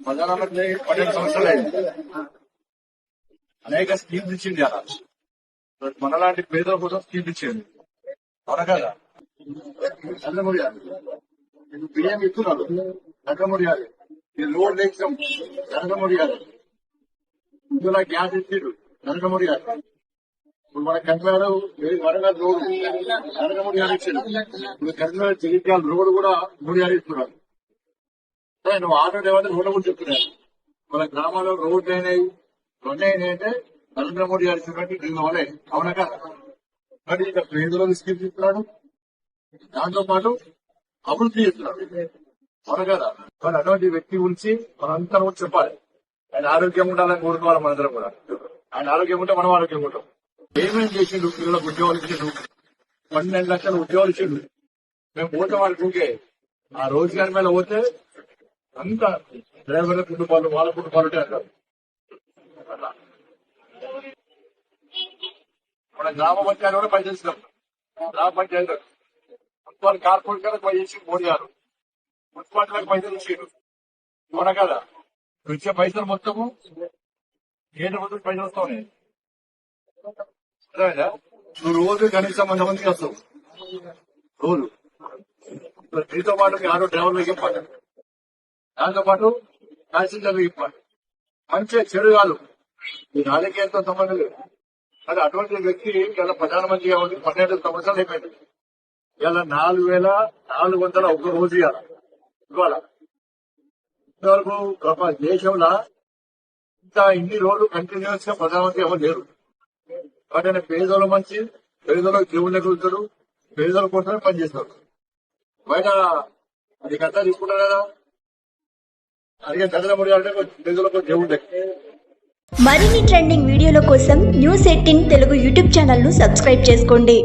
ప్రధానమంత్రి 12 సంవత్సరాలు అయింది. అనేక స్కీమ్స్ ఇచ్చింది అలా మనలాంటి పేదల కోసం స్కీమ్స్ ఇచ్చింది. అవునా కదా? నరేంద్ర మోడీ గారు మీకు బియ్యం ఇస్తున్నారు. నరేంద్ర మోడీ గారు ఈ రోడ్ వేసాం. నరేంద్ర మోడీ గారు ఇందులో గ్యాస్ ఇచ్చిండు. నరేంద్ర మోడీ గారు ఇప్పుడు మన కరీంనగర్ వరంగల్ రోడ్ నరేంద్ర మోడీ గారు ఇచ్చిండు. ఇప్పుడు కరీంనగర్ జగిత్యాల రోడ్ కూడా మోడీ గారు ఇస్తున్నారు. నువ్వు ఆటో డ్రైవర్ రోడ్ల గురించి చెప్తున్నాను. మన గ్రామాల్లో రోడ్లు అయినాయి, ఇవన్నీ అయినాయంటే నరేంద్ర మోడీ గారు ఇచ్చినట్టు దీని వల్లే. అవునా కదా? మరి ఇక పేదలకు స్కీమ్స్ ఇస్తున్నాడు, దాంతో పాటు అభివృద్ధి చేస్తున్నాడు. అవును కదా? మరి అటువంటి వ్యక్తి గురించి మనంతా కూడా చెప్పాలి. ఆయన ఆరోగ్యంగా ఉండాలని కోరుకోవాలి. మనందరం కూడా ఆయన ఆరోగ్యం ఉంటే మనం ఆరోగ్యంగా ఉంటాం. ఏమేమి చేసిండు? పిల్లలకు ఉద్యోగాలు ఇచ్చిండు, 12 లక్షల ఉద్యోగాలు ఇచ్చిండు. మేము పోతే వాళ్ళకి ఊకే ఆ రోజుగారి మీద పోతే అంతా డ్రైవర్ల కుటుంబాలు వాళ్ళ కుటుంబాలు ఉంటాయి అంటారు. మన గ్రామ పంచాయతీ కూడా పనిచేస్తున్నాం. గ్రామ పంచాయతీ మున్సిపల్ కార్పొరేషన్ పనిచేసి మోడీ గారు మున్సిపాలిటీలకు పైసలు ఇచ్చారు. అవునా కదా? ఇచ్చే పైసలు మొత్తము కేంద్ర ప్రభుత్వం పైసలు వస్తాయి. నువ్వు రోజు కనీసం 100 మందికి వస్తావు రోజు. దీంతో పాటు మీ ఆటో డ్రైవర్లకు ఇవ్వాలి, దాంతో పాటు ప్యాసింజర్లకు ఇవ్వాలి. మంచి చెడు కాదు, ఈ రాజకీయంతో సంబంధం లేదు. అది అటువంటి వ్యక్తి ఇలా ప్రధానమంత్రి కాబట్టి 12 సంవత్సరాలు అయిపోయింది. ఇలా 4,400 ఒక రోజు ఇవాళ ఇంతవరకు దేశంలో ఇన్ని రోజులు కంటిన్యూస్ గా ప్రధానమంత్రి ఎవరు లేరు. కాబట్టి ఆయన పేదోళ్ళు మంచి, పేదోళ్ళకి దేవుళ్ళ కుదుతాడు, పేదోళ్ళ కోసమే పనిచేస్తాడు. బయట అది కథ తీసుకుంటారు కదా. అందుకే నరేంద్ర మోడీ అంటే పేదోళ్ళకు దేవుళ్ళే. మరిన్ని ట్రెండింగ్ వీడియోల కోసం న్యూస్ 18 తెలుగు యూట్యూబ్ ఛానల్ ను సబ్స్క్రైబ్ చేసుకోండి.